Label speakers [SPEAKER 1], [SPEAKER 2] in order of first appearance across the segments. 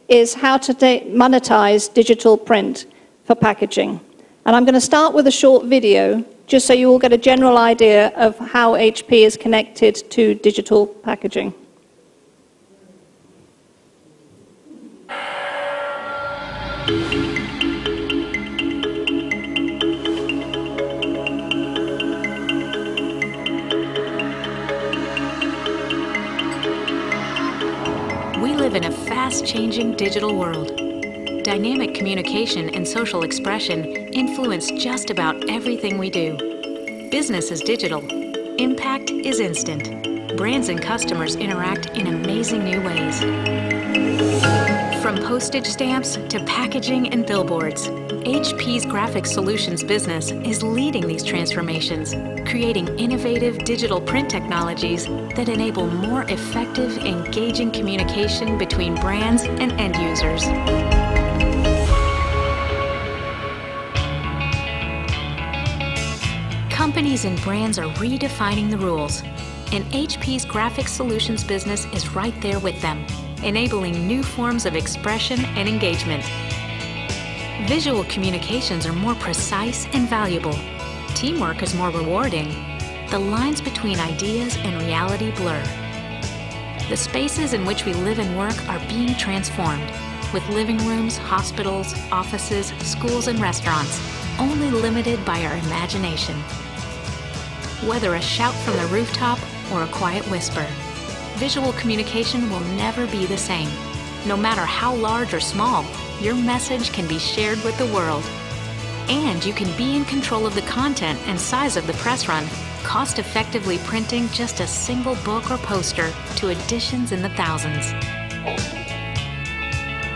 [SPEAKER 1] is how to monetize digital print for packaging. And I'm going to start with a short video, just so you all get a general idea of how HP is connected to digital packaging.
[SPEAKER 2] We live in a fast-changing digital world. Dynamic communication and social expression influence just about everything we do. Business is digital. Impact is instant. Brands and customers interact in amazing new ways. From postage stamps to packaging and billboards, HP's Graphic Solutions business is leading these transformations, creating innovative digital print technologies that enable more effective, engaging communication between brands and end users. Companies and brands are redefining the rules, and HP's Graphic Solutions business is right there with them, enabling new forms of expression and engagement. Visual communications are more precise and valuable. Teamwork is more rewarding. The lines between ideas and reality blur. The spaces in which we live and work are being transformed, with living rooms, hospitals, offices, schools, and restaurants, only limited by our imagination. Whether a shout from the rooftop or a quiet whisper, visual communication will never be the same. No matter how large or small, your message can be shared with the world. And you can be in control of the content and size of the press run, cost-effectively printing just a single book or poster to editions in the thousands.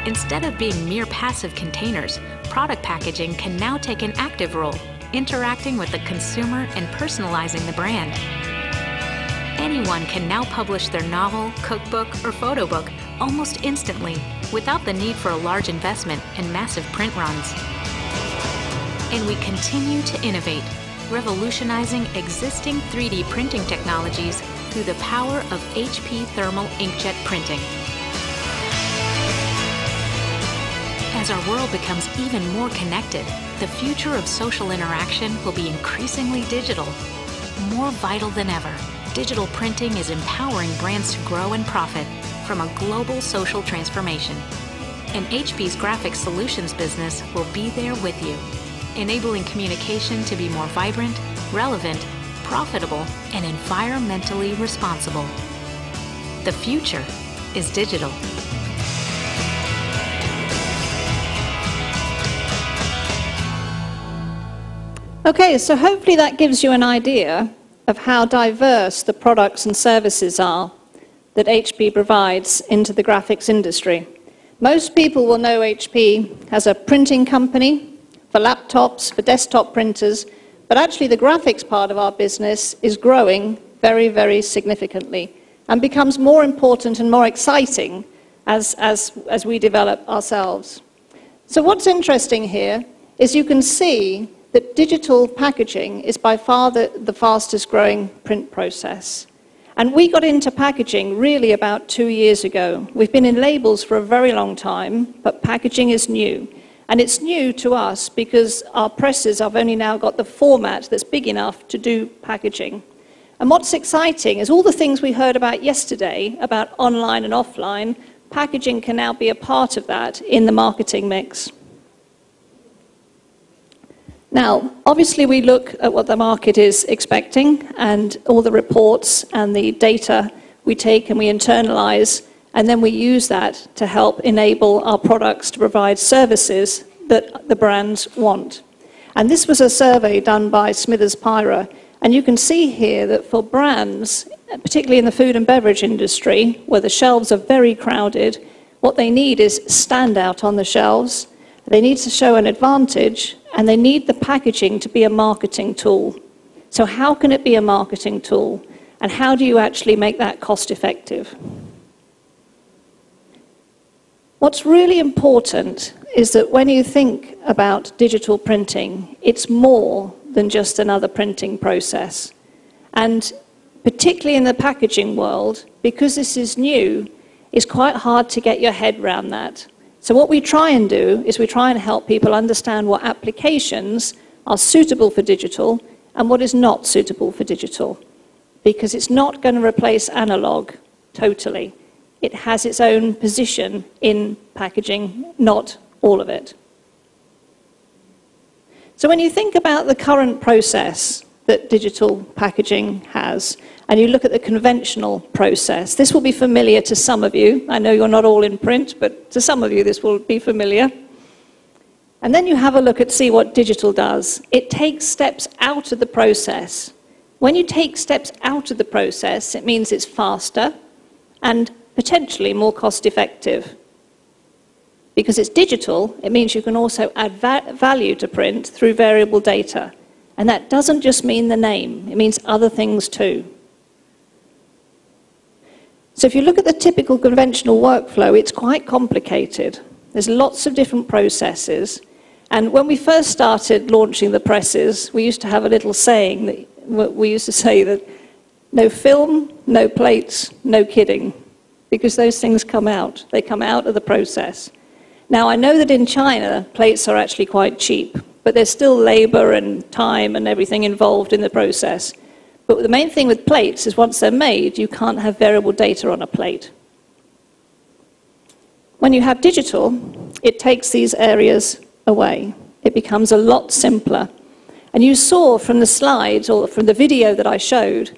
[SPEAKER 2] Instead of being mere passive containers, product packaging can now take an active role, interacting with the consumer and personalizing the brand. Anyone can now publish their novel, cookbook, or photo book almost instantly without the need for a large investment and massive print runs. And we continue to innovate, revolutionizing existing 3D printing technologies through the power of HP thermal inkjet printing. As our world becomes even more connected, the future of social interaction will be increasingly digital. More vital than ever, digital printing is empowering brands to grow and profit from a global social transformation. And HP's Graphic Solutions business will be there with you, enabling communication to be more vibrant, relevant, profitable, and environmentally responsible. The future is digital.
[SPEAKER 1] Okay, so hopefully that gives you an idea of how diverse the products and services are that HP provides into the graphics industry. Most people will know HP as a printing company for laptops, for desktop printers, but actually the graphics part of our business is growing very, very significantly and becomes more important and more exciting as we develop ourselves. So what's interesting here is you can see that digital packaging is by far the fastest growing print process. And we got into packaging really about 2 years ago. We've been in labels for a very long time, but packaging is new. And it's new to us because our presses have only now got the format that's big enough to do packaging. And what's exciting is all the things we heard about yesterday, about online and offline, packaging can now be a part of that in the marketing mix. Now, obviously we look at what the market is expecting and all the reports and the data we take and we internalize, and then we use that to help enable our products to provide services that the brands want. And this was a survey done by Smithers Pyra, and you can see here that for brands, particularly in the food and beverage industry, where the shelves are very crowded, what they need is stand out on the shelves. They need to show an advantage, and they need the packaging to be a marketing tool. So how can it be a marketing tool? And how do you actually make that cost effective? What's really important is that when you think about digital printing, it's more than just another printing process. And particularly in the packaging world, because this is new, it's quite hard to get your head around that. So what we try and do is we try and help people understand what applications are suitable for digital and what is not suitable for digital, because it's not going to replace analog totally. It has its own position in packaging, not all of it. So when you think about the current process that digital packaging has, and you look at the conventional process, this will be familiar to some of you. I know you're not all in print, but to some of you this will be familiar. And then you have a look at see what digital does. It takes steps out of the process. When you take steps out of the process, it means it's faster and potentially more cost-effective. Because it's digital, it means you can also add value to print through variable data. And that doesn't just mean the name, it means other things too. So if you look at the typical conventional workflow, it's quite complicated. There's lots of different processes. And when we first started launching the presses, we used to have a little saying that we used to say that no film, no plates, no kidding, because those things come out. They come out of the process. Now, I know that in China, plates are actually quite cheap, but there's still labor and time and everything involved in the process. But the main thing with plates is once they're made, you can't have variable data on a plate. When you have digital, it takes these areas away. It becomes a lot simpler. And you saw from the slides or from the video that I showed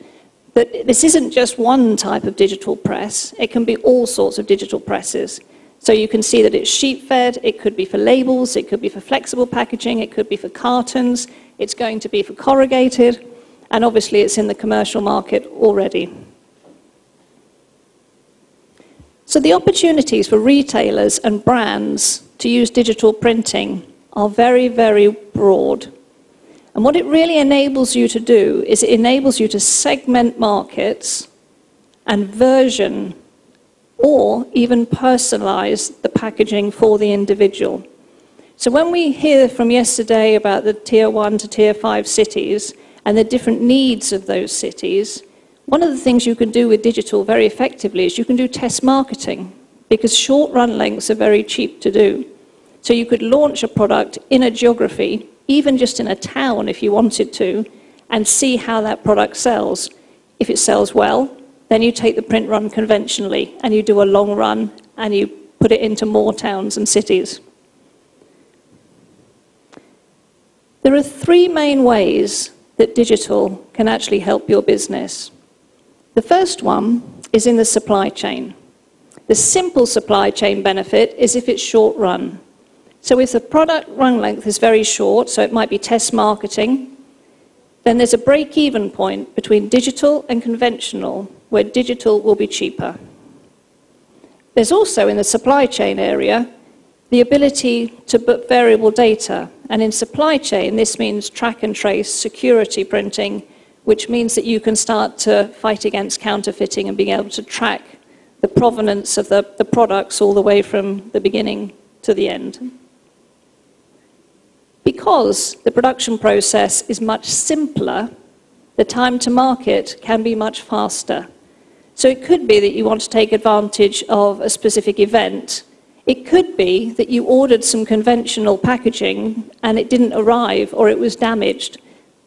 [SPEAKER 1] that this isn't just one type of digital press. It can be all sorts of digital presses. So you can see that it's sheet-fed, it could be for labels, it could be for flexible packaging, it could be for cartons, it's going to be for corrugated, and obviously it's in the commercial market already. So the opportunities for retailers and brands to use digital printing are very, very broad. And what it really enables you to do is it enables you to segment markets and version or even personalize the packaging for the individual. So when we hear from yesterday about the tier 1 to tier 5 cities and the different needs of those cities, one of the things you can do with digital very effectively is you can do test marketing, because short run lengths are very cheap to do. So you could launch a product in a geography, even just in a town if you wanted to, and see how that product sells. If it sells well, then you take the print run conventionally and you do a long run and you put it into more towns and cities. There are three main ways that digital can actually help your business. The first one is in the supply chain. The simple supply chain benefit is if it's short run. So if the product run length is very short, so it might be test marketing, then there's a break-even point between digital and conventional, where digital will be cheaper. There's also, in the supply chain area, the ability to put variable data. And in supply chain, this means track and trace security printing, which means that you can start to fight against counterfeiting and being able to track the provenance of the products all the way from the beginning to the end. Because the production process is much simpler, the time to market can be much faster. So it could be that you want to take advantage of a specific event. It could be that you ordered some conventional packaging and it didn't arrive or it was damaged.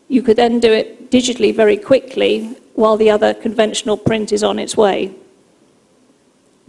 [SPEAKER 1] You could then do it digitally very quickly while the other conventional print is on its way.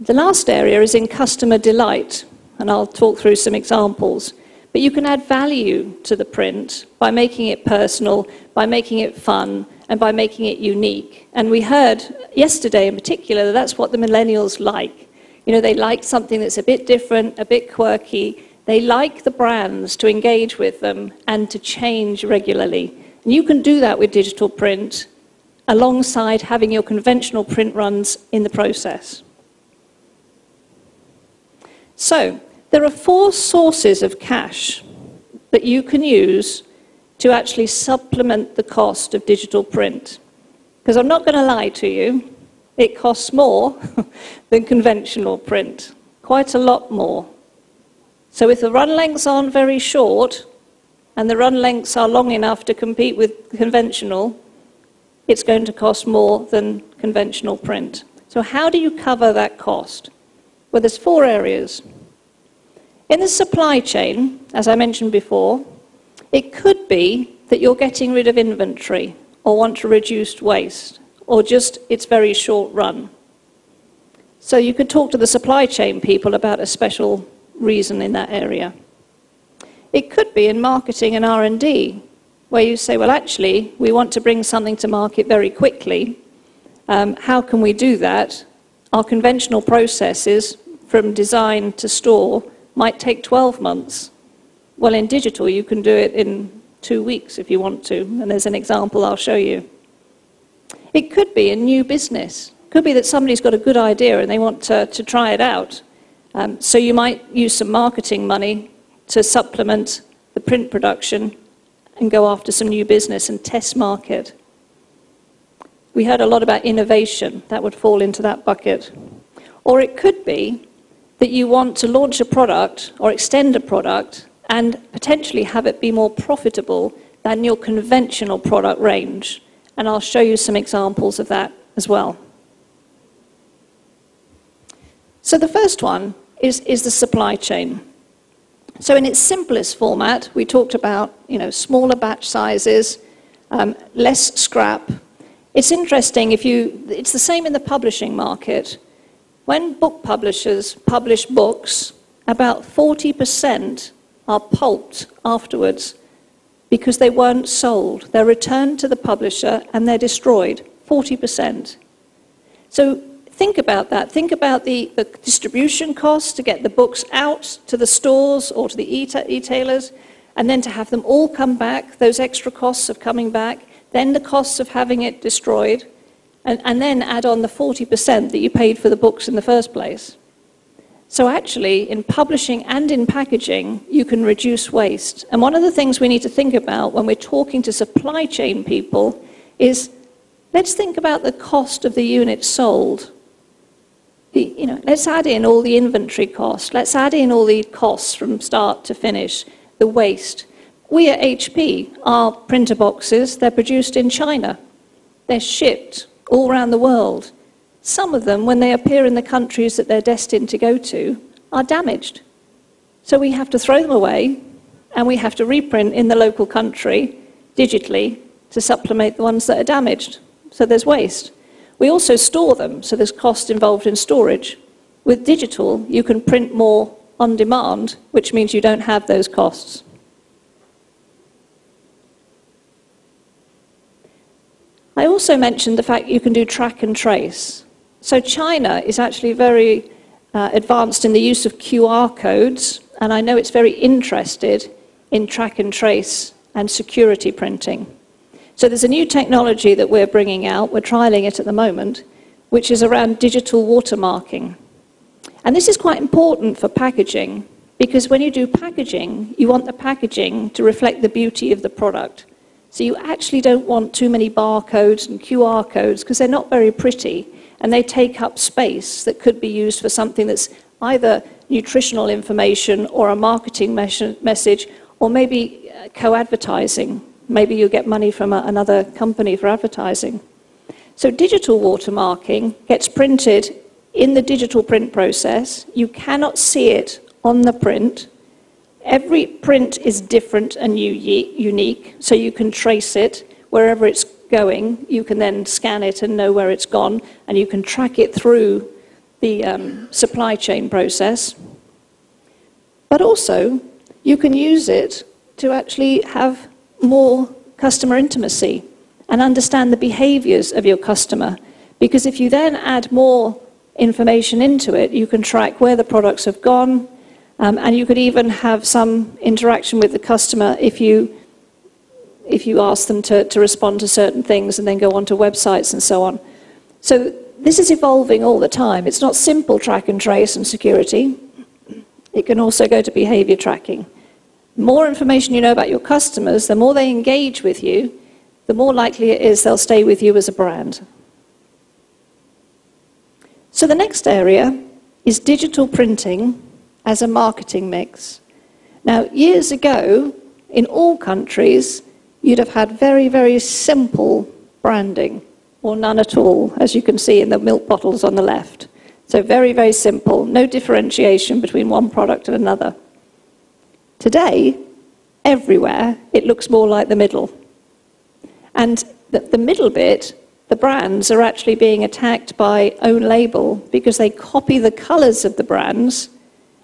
[SPEAKER 1] The last area is in customer delight, and I'll talk through some examples. But you can add value to the print by making it personal, by making it fun, and by making it unique. And we heard yesterday in particular that that's what the millennials like. You know, they like something that's a bit different, a bit quirky. They like the brands to engage with them and to change regularly. And you can do that with digital print alongside having your conventional print runs in the process. So, there are 4 sources of cash that you can use to actually supplement the cost of digital print. Because I'm not going to lie to you, it costs more than conventional print, quite a lot more. So if the run lengths aren't very short, and the run lengths are long enough to compete with conventional, it's going to cost more than conventional print. So how do you cover that cost? Well, there's 4 areas. In the supply chain, as I mentioned before, it could be that you're getting rid of inventory or want to reduce waste, or just it's very short run. So you could talk to the supply chain people about a special reason in that area. It could be in marketing and R&D, where you say, well, actually, we want to bring something to market very quickly. How can we do that? Our conventional processes, from design to store, might take 12 months. Well, in digital, you can do it in 2 weeks if you want to, and there's an example I'll show you. It could be a new business. It could be that somebody's got a good idea and they want to try it out. So you might use some marketing money to supplement the print production and go after some new business and test market. We heard a lot about innovation. That would fall into that bucket. Or it could be that you want to launch a product or extend a product and potentially have it be more profitable than your conventional product range. And I'll show you some examples of that as well. So the first one is the supply chain. So in its simplest format, we talked about smaller batch sizes, less scrap. It's interesting, it's the same in the publishing market. When book publishers publish books, about 40% are pulped afterwards because they weren't sold. They're returned to the publisher and they're destroyed, 40%. So think about that. Think about the distribution costs to get the books out to the stores or to the e-tailers, and then to have them all come back, those extra costs of coming back, then the costs of having it destroyed, and then add on the 40% that you paid for the books in the first place. So actually, in publishing and in packaging, you can reduce waste. And one of the things we need to think about when we're talking to supply chain people is, let's think about the cost of the unit sold. Let's add in all the inventory costs. Let's add in all the costs from start to finish, the waste. We at HP, our printer boxes, they're produced in China. They're shipped all around the world. Some of them, when they appear in the countries that they're destined to go to, are damaged. So we have to throw them away, and we have to reprint in the local country digitally to supplement the ones that are damaged. So there's waste. We also store them, so there's cost involved in storage. With digital, you can print more on demand, which means you don't have those costs. I also mentioned the fact you can do track and trace. So China is actually very advanced in the use of QR codes, and I know it's very interested in track and trace and security printing. So there's a new technology that we're bringing out, we're trialing it at the moment, which is around digital watermarking. And this is quite important for packaging, because when you do packaging, you want the packaging to reflect the beauty of the product. So you actually don't want too many barcodes and QR codes, because they're not very pretty, and they take up space that could be used for something that's either nutritional information or a marketing message, or maybe co-advertising. Maybe you get money from another company for advertising. So digital watermarking gets printed in the digital print process. You cannot see it on the print. Every print is different and unique, so you can trace it wherever it's going. You can then scan it and know where it's gone, and you can track it through the supply chain process. But also, you can use it to actually have more customer intimacy and understand the behaviors of your customer. Because if you then add more information into it, you can track where the products have gone, and you could even have some interaction with the customer if you ask them to respond to certain things and then go onto websites and so on. So this is evolving all the time. It's not simple track and trace and security. It can also go to behavior tracking. The more information you know about your customers, the more they engage with you, the more likely it is they'll stay with you as a brand. So the next area is digital printing as a marketing mix. Now, years ago, in all countries, you'd have had very, very simple branding, or none at all, as you can see in the milk bottles on the left. So very, very simple, no differentiation between one product and another. Today, everywhere, it looks more like the middle. And the middle bit, the brands are actually being attacked by own label because they copy the colors of the brands,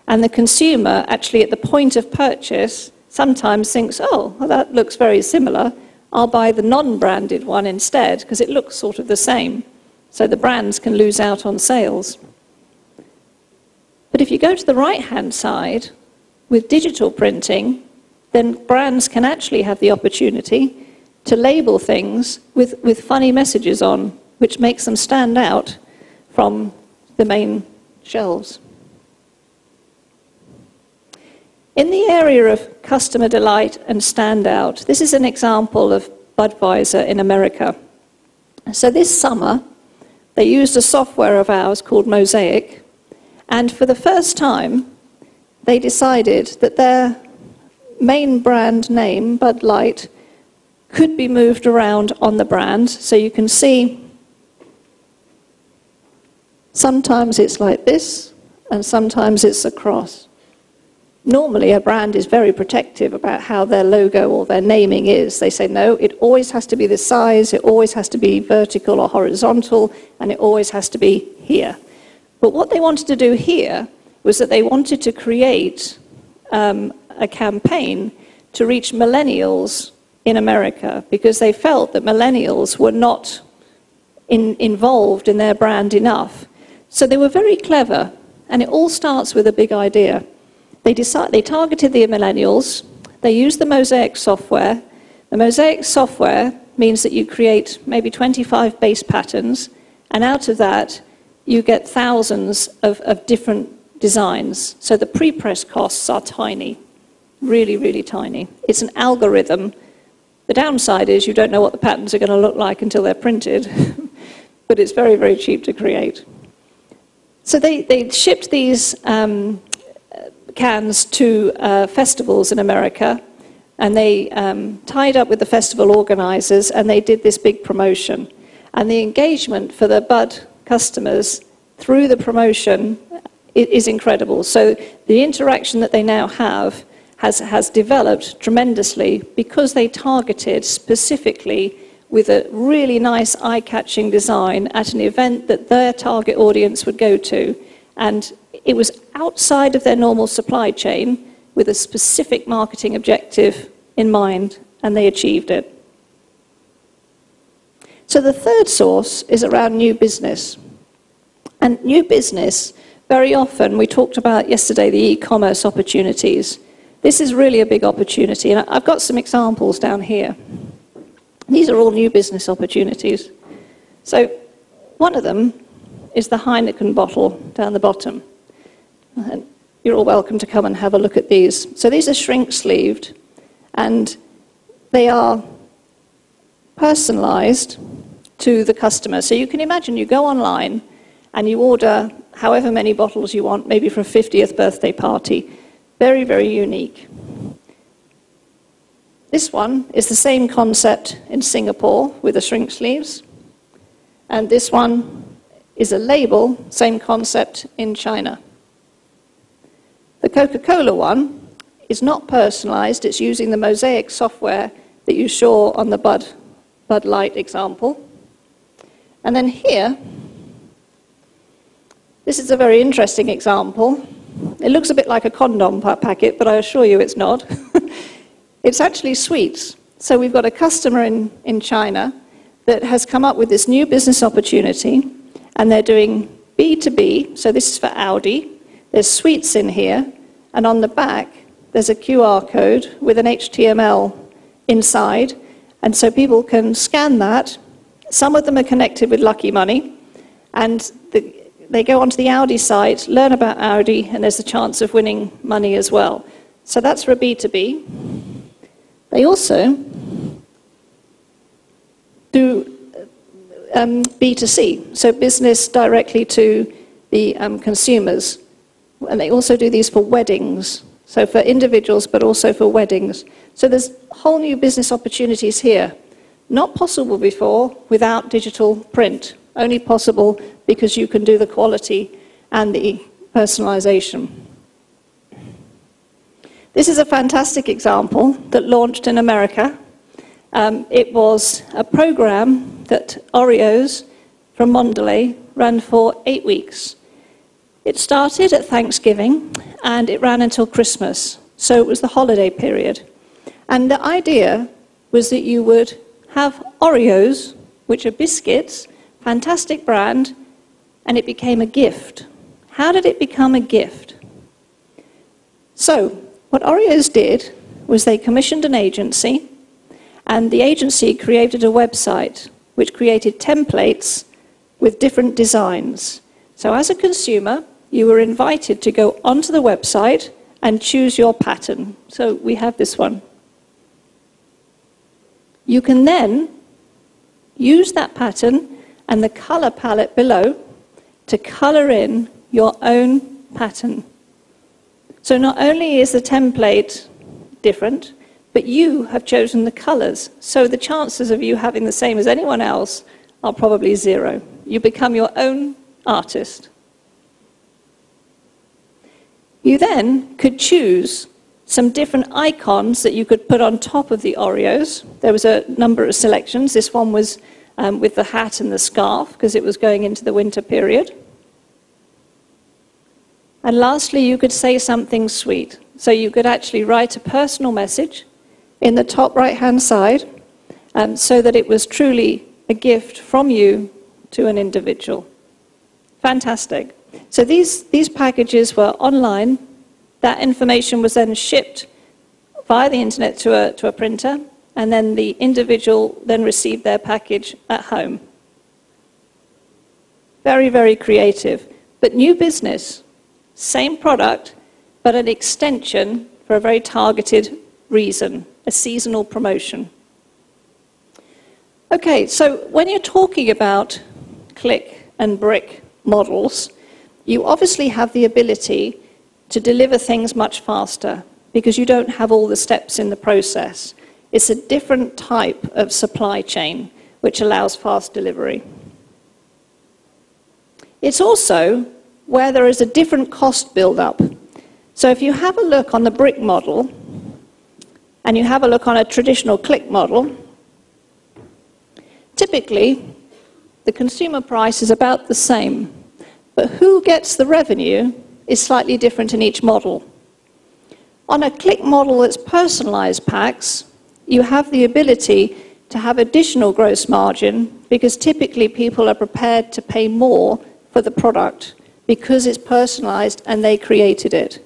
[SPEAKER 1] and the consumer actually at the point of purchase sometimes thinks, oh, well, that looks very similar. I'll buy the non-branded one instead because it looks sort of the same. So the brands can lose out on sales. But if you go to the right-hand side, with digital printing, then brands can actually have the opportunity to label things with funny messages on, which makes them stand out from the main shelves. In the area of customer delight and standout, this is an example of Budweiser in America. So this summer, they used a software of ours called Mosaic, and for the first time, they decided that their main brand name, Bud Light, could be moved around on the brand. So you can see sometimes it's like this, and sometimes it's across. Normally, a brand is very protective about how their logo or their naming is. They say, no, it always has to be this size, it always has to be vertical or horizontal, and it always has to be here. But what they wanted to do here was that they wanted to create a campaign to reach millennials in America, because they felt that millennials were not involved in their brand enough. So they were very clever, and it all starts with a big idea. They targeted the millennials. They used the Mosaic software. The Mosaic software means that you create maybe 25 base patterns, and out of that, you get thousands of different designs. So the pre-press costs are tiny, really, really tiny. It's an algorithm. The downside is you don't know what the patterns are going to look like until they're printed, but it's very, very cheap to create. So they shipped these cans to festivals in America, and they tied up with the festival organizers, and they did this big promotion. And the engagement for the Bud customers through the promotion is incredible. So the interaction that they now have has developed tremendously because they targeted specifically with a really nice eye-catching design at an event that their target audience would go to. And it was outside of their normal supply chain with a specific marketing objective in mind, and they achieved it. So the third source is around new business. And new business, very often, we talked about yesterday the e-commerce opportunities. This is really a big opportunity, and I've got some examples down here. These are all new business opportunities. So one of them is the Heineken bottle down the bottom. And you're all welcome to come and have a look at these. So these are shrink-sleeved, and they are personalized to the customer. So you can imagine you go online and you order however many bottles you want, maybe for a 50th birthday party. Very, very unique. This one is the same concept in Singapore with the shrink sleeves. And this one is a label, same concept in China. The Coca-Cola one is not personalized. It's using the Mosaic software that you saw on the Bud Light example. And then here, this is a very interesting example. It looks a bit like a condom packet, but I assure you it's not. It's actually sweets. So we've got a customer in China that has come up with this new business opportunity, and they're doing B2B, so this is for Audi. There's sweets in here, and on the back, there's a QR code with an HTML inside, and so people can scan that. Some of them are connected with Lucky Money, and they go onto the Audi site, learn about Audi, and there's a chance of winning money as well. So that's for a B2B. They also do B2C, so business directly to the consumers. And they also do these for weddings, so for individuals, but also for weddings. So there's whole new business opportunities here. Not possible before without digital print. Only possible because you can do the quality and the personalization. This is a fantastic example that launched in America. It was a program that Oreos from Mondelez ran for 8 weeks. It started at Thanksgiving and it ran until Christmas, so it was the holiday period. And the idea was that you would have Oreos, which are biscuits, fantastic brand, and it became a gift. How did it become a gift? So, what Oreos did was they commissioned an agency, and the agency created a website which created templates with different designs. So as a consumer, you were invited to go onto the website and choose your pattern. So we have this one. You can then use that pattern and the color palette below to color in your own pattern. So not only is the template different, but you have chosen the colors. So the chances of you having the same as anyone else are probably 0. You become your own artist. You then could choose some different icons that you could put on top of the Oreos. There was a number of selections. This one was with the hat and the scarf, because it was going into the winter period. And lastly, you could say something sweet. So you could actually write a personal message in the top right-hand side, so that it was truly a gift from you to an individual. Fantastic. So these packages were online. That information was then shipped via the internet to a printer, and then the individual then received their package at home. Very, very creative. But new business, same product, but an extension for a very targeted reason, a seasonal promotion. Okay, so when you're talking about click and brick models, you obviously have the ability to deliver things much faster because you don't have all the steps in the process. It's a different type of supply chain which allows fast delivery. It's also where there is a different cost build-up. So if you have a look on the brick model and you have a look on a traditional click model, typically the consumer price is about the same, but who gets the revenue is slightly different in each model. On a click model that's personalized packs, you have the ability to have additional gross margin because typically people are prepared to pay more for the product because it's personalized and they created it.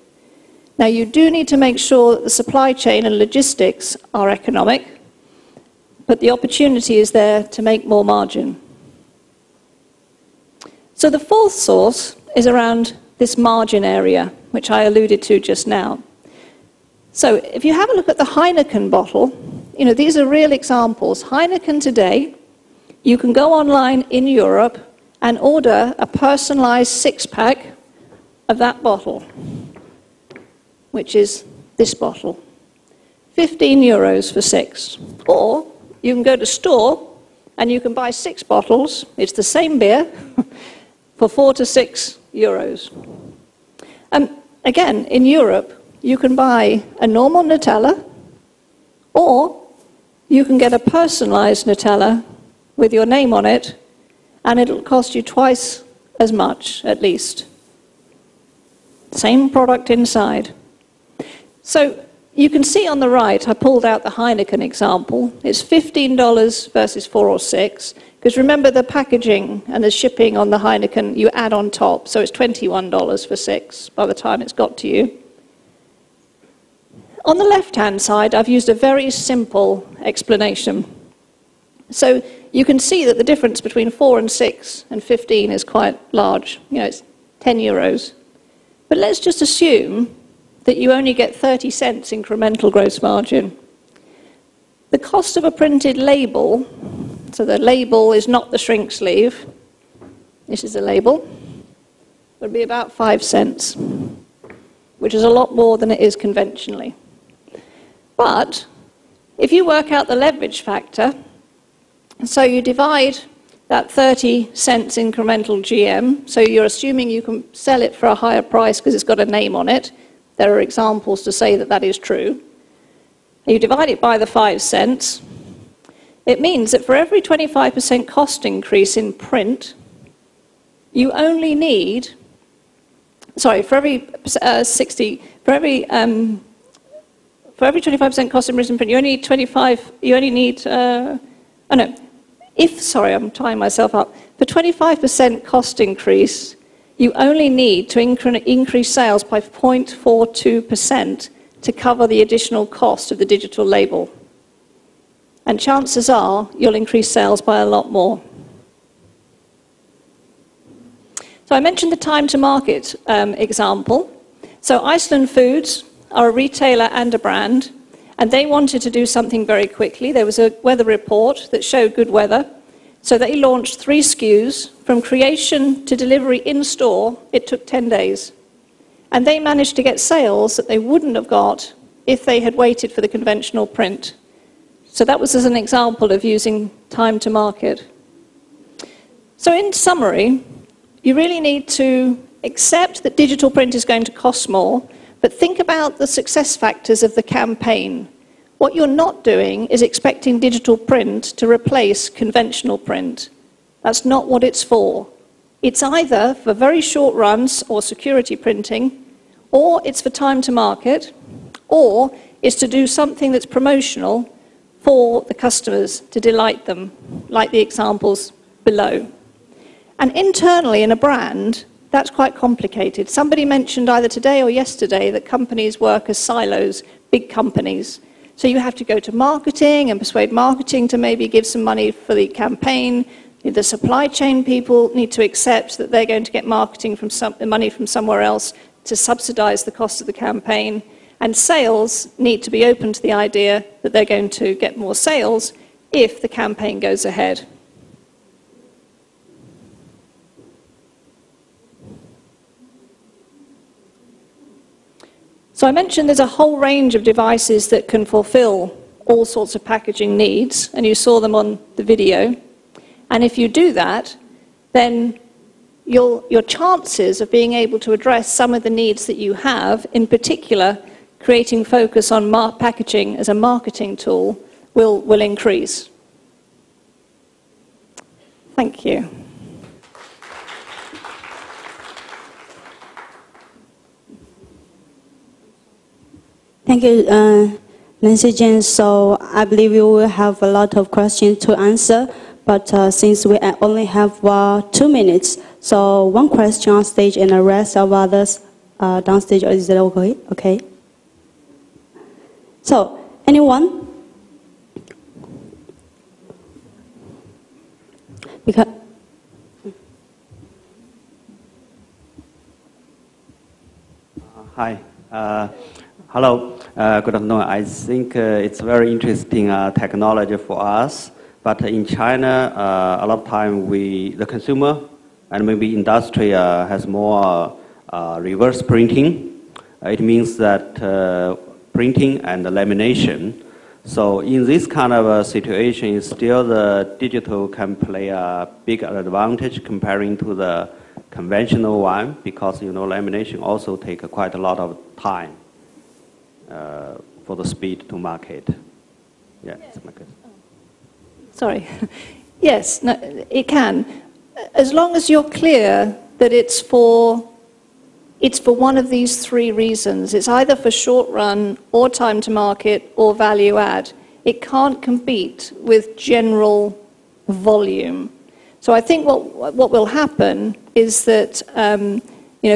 [SPEAKER 1] Now you do need to make sure that the supply chain and logistics are economic, but the opportunity is there to make more margin. So the fourth source is around this margin area, which I alluded to just now. So if you have a look at the Heineken bottle, you know, these are real examples. Heineken today, you can go online in Europe and order a personalized 6-pack of that bottle, which is this bottle. 15 euros for 6. Or you can go to store and you can buy 6 bottles, it's the same beer, for 4 to 6 euros. Again, in Europe, you can buy a normal Nutella, or you can get a personalized Nutella with your name on it, and it'll cost you twice as much, at least. Same product inside. So you can see on the right, I pulled out the Heineken example. It's $15 versus 4 or 6. Because remember the packaging and the shipping on the Heineken, you add on top. So it's $21 for 6 by the time it's got to you. On the left-hand side, I've used a very simple explanation. So you can see that the difference between 4 and 6 and 15 is quite large. You know, it's 10 euros. But let's just assume that you only get 30 cents incremental gross margin. The cost of a printed label, so the label is not the shrink sleeve, this is a label, would be about 5 cents, which is a lot more than it is conventionally. But if you work out the leverage factor, so you divide that 30 cents incremental GM, so you're assuming you can sell it for a higher price because it's got a name on it, There are examples to say that that is true. You divide it by the 5 cents. It means that for every 25% cost increase in print, you only need, sorry, for every 25% cost increase in print, you only need 25, you only need, sorry, I'm tying myself up. For 25% cost increase, you only need to increase sales by 0.42% to cover the additional cost of the digital label. And chances are you'll increase sales by a lot more. So I mentioned the time to market example. So Iceland Foods are a retailer and a brand, and they wanted to do something very quickly. There was a weather report that showed good weather. So they launched 3 SKUs. From creation to delivery in store, it took 10 days. And they managed to get sales that they wouldn't have got if they had waited for the conventional print. So that was as an example of using time to market. So in summary, you really need to accept that digital print is going to cost more, but think about the success factors of the campaign. What you're not doing is expecting digital print to replace conventional print. That's not what it's for. It's either for very short runs or security printing, or it's for time to market, or it's to do something that's promotional for the customers to delight them, like the examples below. And internally in a brand, that's quite complicated. Somebody mentioned either today or yesterday that companies work as silos, big companies. So you have to go to marketing and persuade marketing to maybe give some money for the campaign. The supply chain people need to accept that they're going to get marketing from money from somewhere else to subsidize the cost of the campaign. And sales need to be open to the idea that they're going to get more sales if the campaign goes ahead. So I mentioned there's a whole range of devices that can fulfill all sorts of packaging needs, and you saw them on the video. And if you do that, then your chances of being able to address some of the needs that you have, in particular, creating focus on packaging as a marketing tool, will increase. Thank you.
[SPEAKER 3] Thank you, Nancy Jane. So I believe we will have a lot of questions to answer, but since we only have 2 minutes, so 1 question on stage and the rest of others downstage. Is that okay? Okay. So, anyone? Because
[SPEAKER 4] hi. Hello. Good afternoon. I think it's very interesting technology for us. But in China, a lot of time the consumer and maybe industry has more reverse printing. It means that printing and lamination. So in this kind of a situation, still the digital can play a big advantage comparing to the conventional one, because lamination also takes quite a lot of time for the speed to market. Yeah, that's my question.
[SPEAKER 1] Sorry. Yes, no, it can. As long as you're clear that it's for one of these 3 reasons. It's either for short run or time to market or value add. It can't compete with general volume. So I think what will happen is that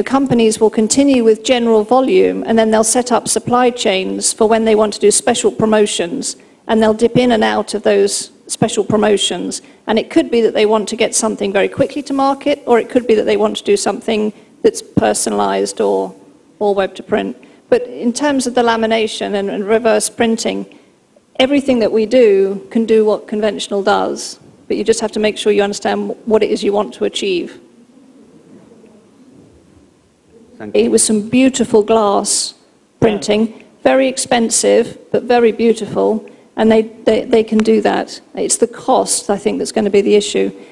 [SPEAKER 1] companies will continue with general volume, and then they'll set up supply chains for when they want to do special promotions, and they'll dip in and out of those special promotions. And it could be that they want to get something very quickly to market, or it could be that they want to do something that's personalized or web to print. But in terms of the lamination and reverse printing, everything that we do can do what conventional does, but you just have to make sure you understand what it is you want to achieve. It was some beautiful glass printing, very expensive, but very beautiful, and they can do that. It's the cost, I think, that's going to be the issue.